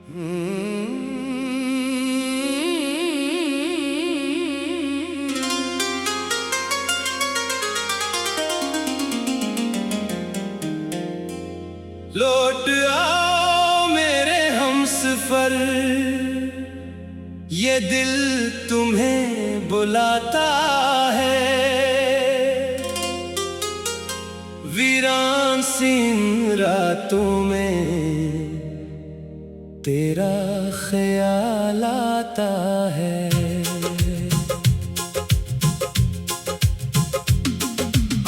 लौट आओ मेरे हमसफर, ये दिल तुम्हें बुलाता है। वीरान सी रातों में तेरा ख्याल आता है।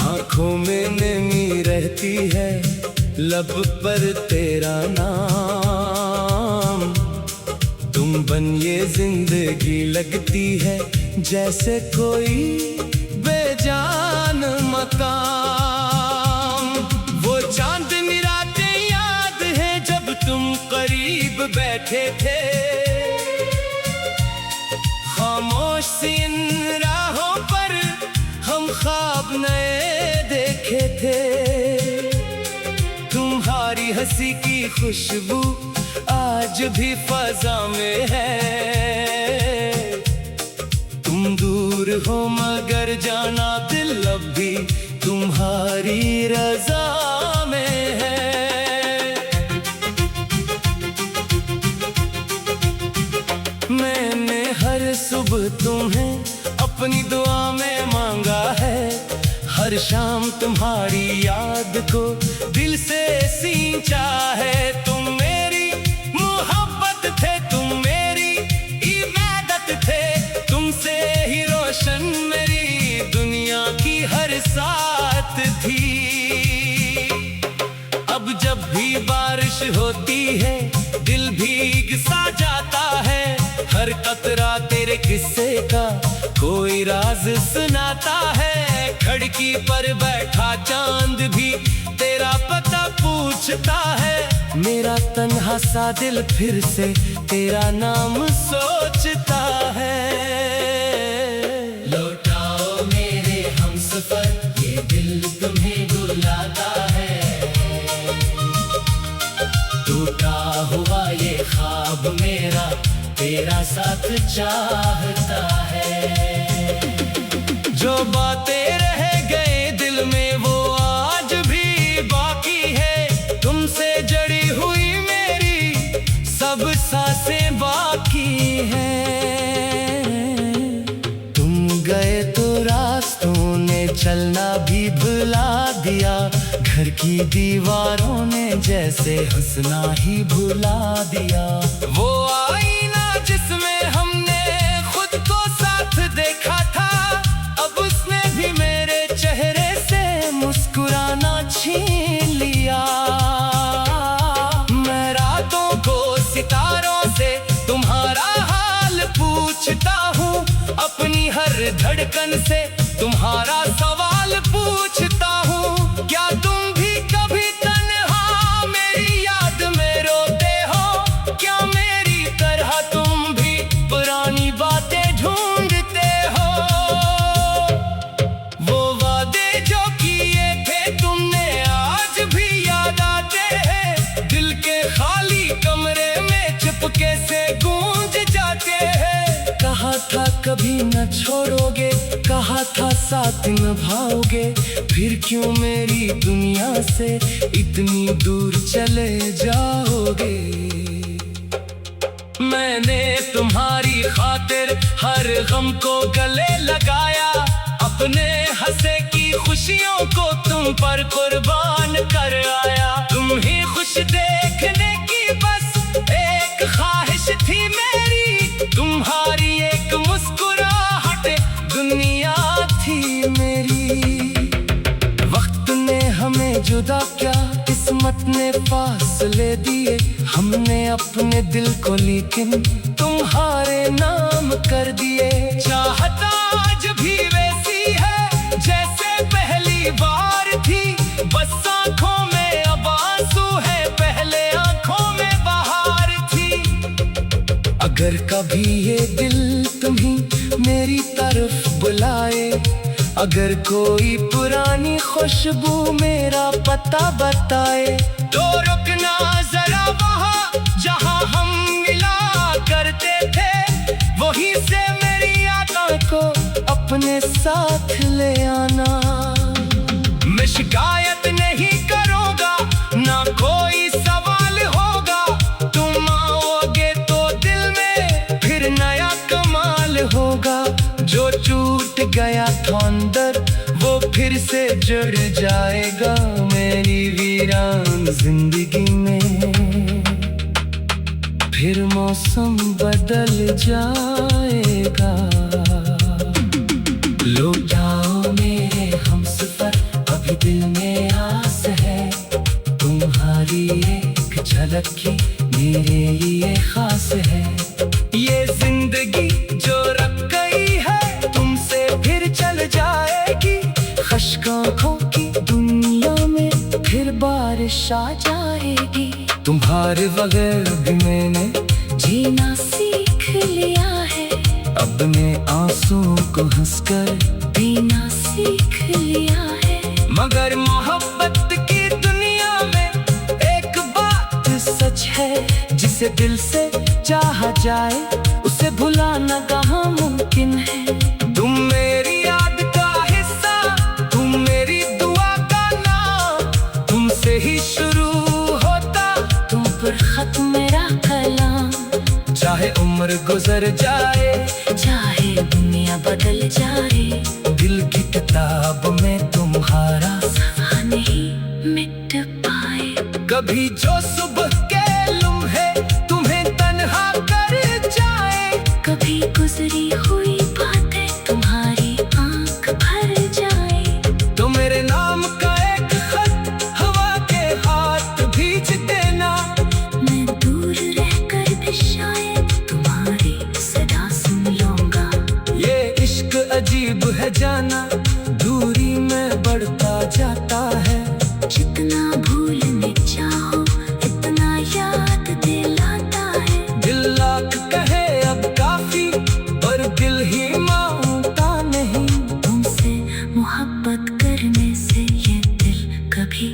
आंखों में नमी रहती है, लब पर तेरा नाम। तुम बन ये जिंदगी लगती है, जैसे कोई बेजान मकाम। वो चांदनी रातें याद है जब तुम करीब बैठे थे। खामोश सी इन राहों पर हम ख्वाब नए देखे थे। तुम्हारी हंसी की खुशबू आज भी फजा में है। तुम दूर हो मगर जाना दिल अब भी तुम्हारी रजा में है। मैंने हर सुबह तुम्हें अपनी दुआ में मांगा है। हर शाम तुम्हारी याद को दिल से सींचा है। तुम मेरी मोहब्बत थे, तुम मेरी इबादत थे। तुमसे ही रोशन मेरी दुनिया की हर साथ थी। अब जब भी बारिश होती है दिल भीग सा जाता है। हर कतरा तेरे किस्से का कोई राज सुनाता है। खिड़की पर बैठा चांद भी तेरा पता पूछता है। मेरा तन्हा सा दिल फिर से तेरा नाम सोचता है। लौटाओ मेरे हमसफर, ये दिल तुम्हें बुलाता है। टूटा हुआ ये ख्वाब मेरा तेरा साथ चाहता है। जो बातें रह गए दिल में वो आज भी बाकी है। तुमसे जड़ी हुई मेरी सब सांसें बाकी हैं। तुम गए तो रास्तों ने चलना भी भुला दिया। घर की दीवारों ने जैसे हंसना ही भुला दिया। वो आईना जिसमें हमने खुद को साथ देखा था, अब उसने भी मेरे चेहरे से मुस्कुराना छीन लिया। मैं रातों को सितारों से तुम्हारा हाल पूछता हूँ। अपनी हर धड़कन से तुम्हारा सवाल पूछता हूँ। क्या तुम भी कभी तन्हा मेरी याद में रोते हो? क्या मेरी तरह तुम भी पुरानी बातें ढूंढते हो? वो वादे जो किए थे तुमने आज भी याद आते हैं। दिल के खाली कमरे में चुपके से गूंज जाते हैं। कहा था कभी न छोड़ोगे, कहा था साथ निभाओगे। फिर क्यों मेरी दुनिया से इतनी दूर चले जाओगे? मैंने तुम्हारी खातिर हर गम को गले लगाया। अपने हंसे की खुशियों को तुम पर कुर्बान कर आया। तुम ही खुश देखने की बस एक ख्वाहिश थी मेरी। तुम्हारी एक मुस्कुराहट दुनिया थी मेरी। वक्त ने हमें जुदा क्या, किस्मत ने फासले दिए। हमने अपने दिल को लेकिन तुम्हारे नाम कर दिए। चाहता आज भी वैसी है जैसे पहली बार थी। बस आंखों में अब आंसू है, पहले आंखों में बहार थी। अगर कभी ये दिल तुम्हीं मेरी तरफ बुलाए, अगर कोई पुरानी खुशबू मेरा पता बताए, तो रुकना जरा वहाँ जहाँ हम अपने साथ ले आना। मैं शिकायत नहीं करूँगा, ना कोई सवाल होगा। तुम आओगे तो दिल में फिर नया कमाल होगा। जो टूट गया था अंदर वो फिर से जुड़ जाएगा मेरी वीरान जिंदगी में। फिर मौसम बदल जाएगा। लौटाओ मेरे हमसफर, अभी दिल में आस है। तुम्हारी एक झलक की मेरे लिए खास है। ये जिंदगी जो रख गई है तुमसे फिर चल जाएगी। खश्क आँखों की दुनिया में फिर बारिश आ जाएगी। तुम्हारे बगैर भी मैंने जीना सीख लिया है। अपने आंसुओं को हंसकर पीना सीख लिया है। मगर मोहब्बत की दुनिया में एक बात सच है, जिसे दिल से चाहा जाए उसे भुलाना कहाँ मुमकिन है। तुम मेरी याद का हिस्सा, तुम मेरी दुआ का नाम। तुमसे ही शुरू होता तुम पर खत मेरा कलाम। चाहे उम्र गुजर जाए, चाहे दुनिया बदल जाए, दिल की किताब में तुम्हारा सफा नहीं मिट पाए। कभी जो सुबह के लम्हे तुम्हें तन्हा कर जाए, कभी गुजरी हुई बातें तुम्हारी आंख भर जाए। तो मेरे नाम का एक खत हवा के हाथ भेज देना। मैं दूर रहकर भी शायद तुम्हारी सदा सुन लूंगा। ये इश्क अजीब है जाना, दूरी में बढ़ता जाता है। जितना भूलने चाहो इतना याद दिलाता है। दिल लाख कहे अब काफी, पर दिल ही मानता नहीं। तुमसे मोहब्बत करने से ये दिल कभी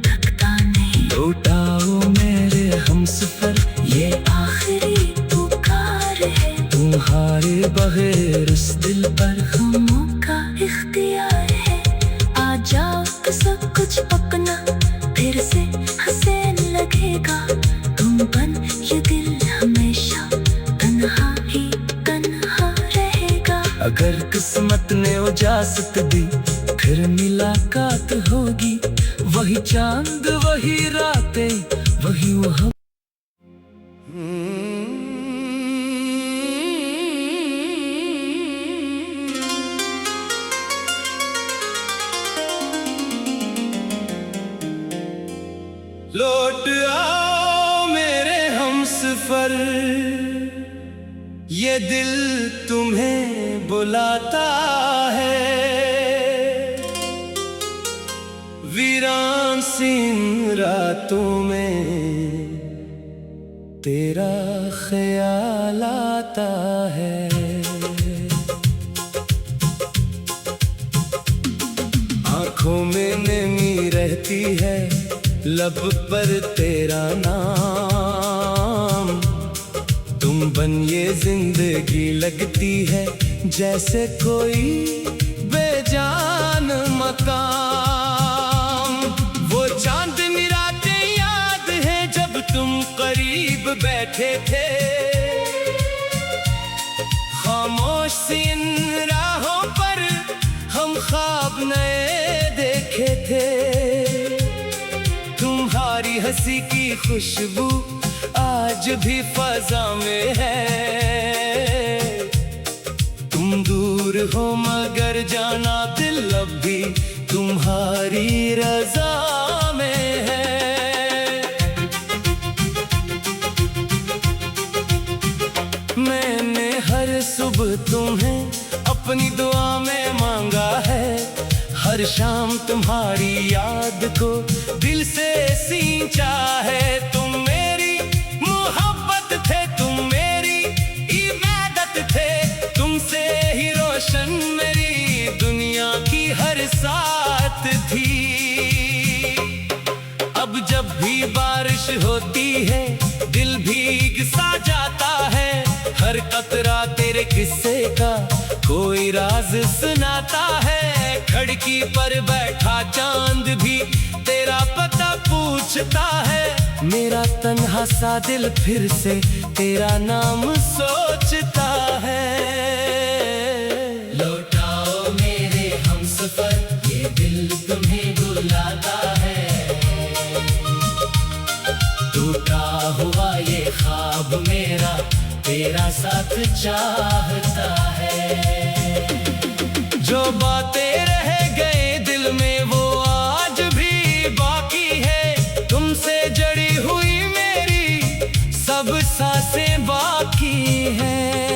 थकता नहीं। लौटाओ मेरे हमसफर, ये आखिरी पुकार है। तुम्हारे बगैर इस दिल पर गमों का इख्तियार है। आ जाओ तो सब कुछ अपना फिर से हंसने लगेगा। तुम बन ये दिल हमेशा तन्हा ही तन्हा रहेगा। अगर किस्मत ने इजाजत दी फिर मुलाकात होगी। वही चांद वही रातें वही वो। लौट आओ मेरे हमसफर, ये दिल तुम्हें बुलाता है। वीरान सी रातों में तेरा ख्याल आता है। आँखों में नमी रहती है, लब पर तेरा नाम। तुम बन ये जिंदगी लगती है जैसे कोई बेजान मकाम। वो चांदनी रातें याद है जब तुम करीब बैठे थे। खामोश सी इन राहों पर हम ख्वाब नए देखे थे। तुम्हारी हंसी की खुशबू आज भी फजा में है। तुम दूर हो मगर जाना दिल अब भी तुम्हारी रजा में है। मैंने हर सुबह तुम्हें अपनी दुआ में मांगा है। हर शाम तुम्हारी याद को दिल से सींचा है। तुम मेरी मोहब्बत थे, तुम मेरी इबादत थे। तुमसे ही रोशन मेरी दुनिया की हर साथ थी। अब जब भी बारिश होती है दिल भीग सा जाता है। हर कतरा तेरे किस्से का कोई राज सुना बुलाता है। खिड़की पर बैठा चांद भी तेरा पता पूछता है। मेरा तन्हा सा दिल फिर से तेरा नाम सोचता है। लौटाओ मेरे हमसफर, ये दिल तुम्हें बुलाता है। टूटा हुआ ये ख्वाब मेरा तेरा साथ चाहता है। जो बातें रह गए दिल में वो आज भी बाकी है। तुमसे जड़ी हुई मेरी सब सांसें बाकी हैं।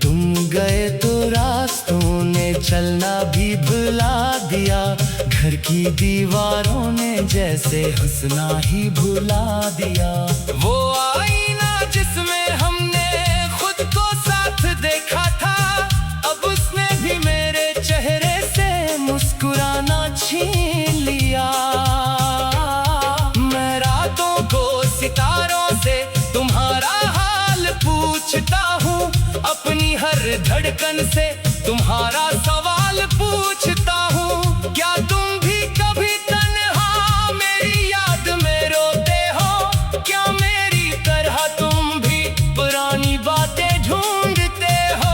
तुम गए तो रास्तों ने चलना भी भुला दिया। घर की दीवारों ने जैसे हंसना ही भुला दिया। वो आईना जिसमें हमने खुद को साथ देखा था, अब उसने भी मेरे चेहरे से मुस्कुराना छीन लिया। मैं रातों को सितारों से तुम्हारा हाल पूछता हूँ। अपनी हर धड़कन से तुम्हारा सवाल पूछता हूँ। क्या तुम भी कभी तन्हा मेरी याद में रोते हो? क्या मेरी तरह तुम भी पुरानी बातें ढूंढते हो?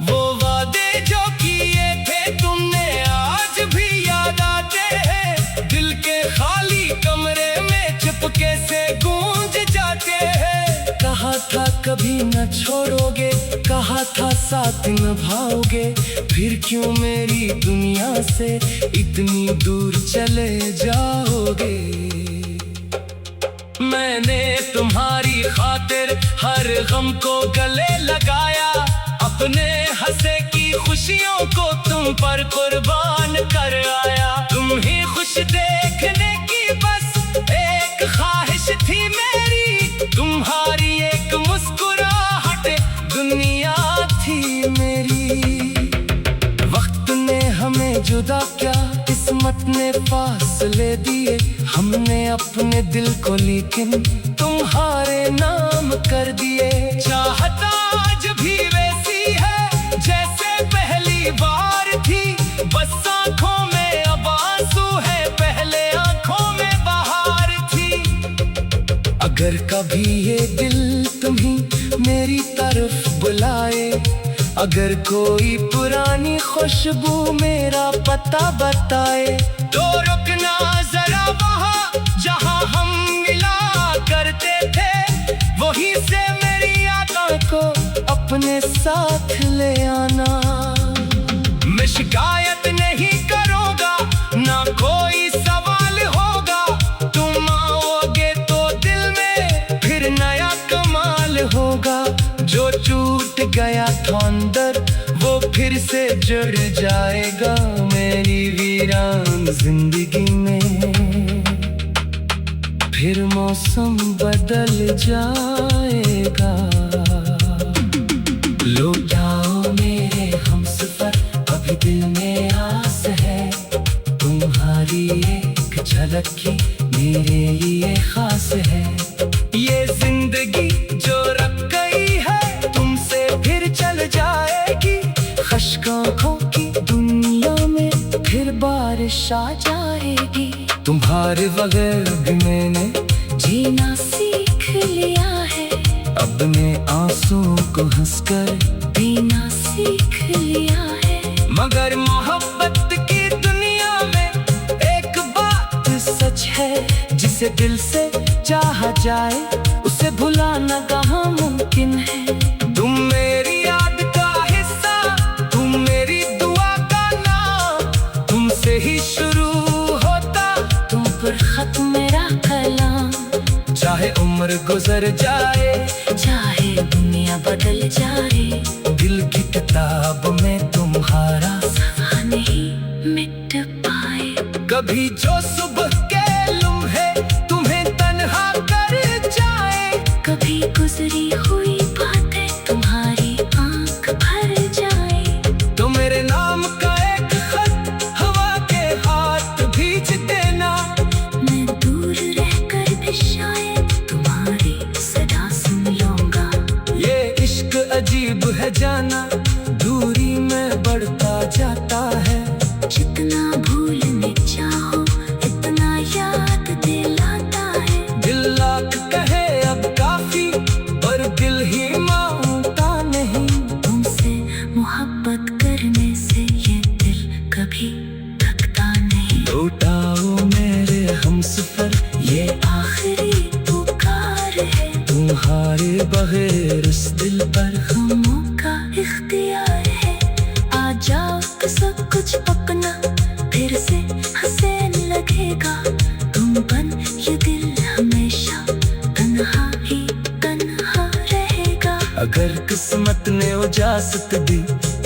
वो वादे जो किए थे तुमने आज भी याद आते हैं। दिल के खाली कमरे में चुपके से गूंज जाते हैं। कहा था कभी न छोड़ोगे, कहा था साथ निभाओगे, फिर क्यों मेरी दुनिया से इतनी दूर चले जाओगे? मैंने तुम्हारी खातिर हर गम को गले लगाया। अपने हंसे की खुशियों को तुम पर कुर्बान कर आया। तुम ही खुश देखने की बस एक ख्वाहिश थी मेरी। तुम्हारी एक मुस्कुराहट दुनिया थी मेरी। वक्त ने हमें जुदा क्या, किस्मत ने फासले दिए। हमने अपने दिल को लेकिन तुम्हारे नाम कर दिए। चाहत आज भी वैसी है जैसे पहली बार थी। बस आंखों में अब आंसू है, पहले आंखों में बहार थी। अगर कभी ये दिल तुम्ही मेरी तरफ बुलाए, अगर कोई पुरानी खुशबू मेरा पता बताए, तो रुकना जरा वहाँ जहाँ हम मिला करते थे। वहीं से मेरी यादों को अपने साथ ले आना। मैं शिकायत नहीं करूँगा, ना कोई सवाल होगा। तुम आओगे तो दिल में फिर नया कमाल होगा। जो टूट गया था अंदर वो फिर से जुड़ जाएगा मेरी वीरान जिंदगी में। फिर मौसम बदल जाएगा। लौटाओ मेरे हमसफर, अभी दिल में आस है। तुम्हारी एक झलक की मेरे लिए खास है। ये जिंदगी जो रख गई है तुमसे फिर चल जाएगी। खश्क आँखों की दुनिया में फिर बारिश आ जाएगी। तुम्हारे बगैर भी मैंने जीना सीख लिया है। अब मैं आंसुओं को हंसकर पीना सीख लिया है। मगर मोहब्बत की दुनिया में एक बात सच है, जिसे दिल से चाहा जाए उसे भुलाना कहाँ मुमकिन है। तुम मेरी याद का हिस्सा, तुम मेरी दुआ का नाम। तुमसे ही शुरू होता तुम पर खत मेरा कलाम। चाहे उम्र गुजर जाए, चाहे दुनिया बदल जाए, दिल की किताब में तुम्हारा सवा नहीं मिट पाए। कभी जो सुबह के लम्हे तुम्हें तन्हा कर जाए, कभी गुजरी हुई बातें तुम्हारी आंख भर जाए। तो मेरे नाम का एक खत हवा के हाथ भेज देना। मैं दूर रहकर भी शायद तुम्हारी सदा सुन लूंगा। ये इश्क अजीब है जाना, ये आखिरी पुकार है, तुम्हारे बगैर इस दिल पर गमों का इख्तियार है। आ जाओ तो सब कुछ अपना फिर से हंसने लगेगा। तुम बन ये दिल हमेशा तन्हा ही तन्हा रहेगा। अगर किस्मत ने इजाजत दी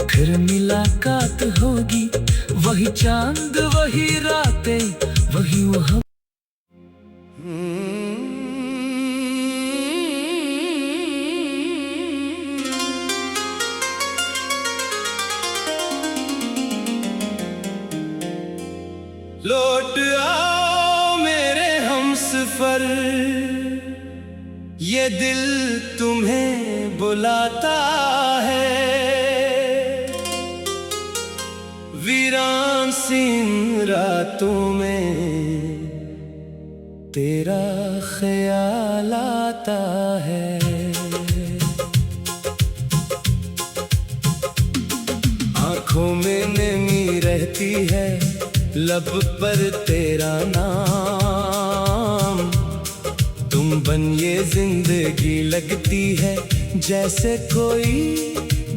फिर मुलाकात होगी। वही चांद वही रातें वही वो हम। लौट आओ मेरे हमसफर, ये दिल तुम्हें बुलाता है। वीरान सी रातों में तेरा ख्याल आता है। आंखों में नमी रहती है, लब पर तेरा नाम। तुम बन ये जिंदगी लगती है जैसे कोई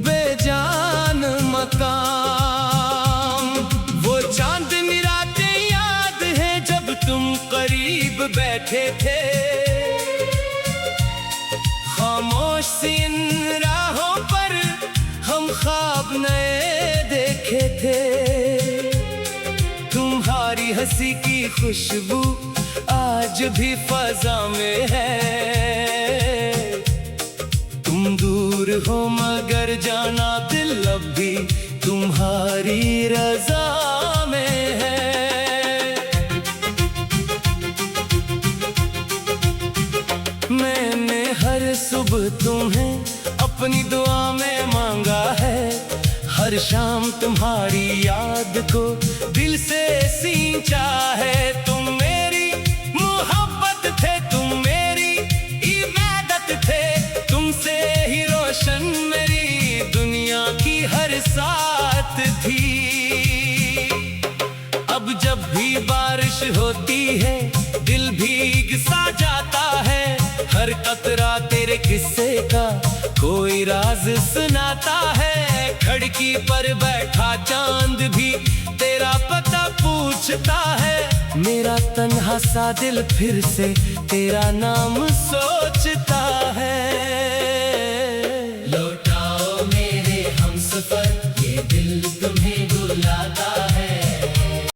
बेजान मकाम। वो चांदनी रातें याद है जब तुम करीब बैठे थे। खामोश सी इन राहों पर हम ख्वाब नए देखे थे। तुम्हारी हंसी की खुशबू आज भी फजा में है। तुम दूर हो मगर जाना दिल अब भी तुम्हारी रजा में है। मैंने हर सुबह तुम्हें अपनी दुआ में मांगा है। हर शाम तुम्हारी याद को दिल से सींचा है। तुम मेरी मोहब्बत थे, तुम मेरी इबादत थे। तुमसे ही रोशन मेरी दुनिया की हर साथ थी। अब जब भी बारिश होती है दिल भीग सा जाता है। हर कतरा तेरे किस्से का कोई राज सुनाता है। खिड़की पर बैठा चांद भी तेरा पता पूछता है। मेरा तन्हा सा दिल फिर से तेरा नाम सोचता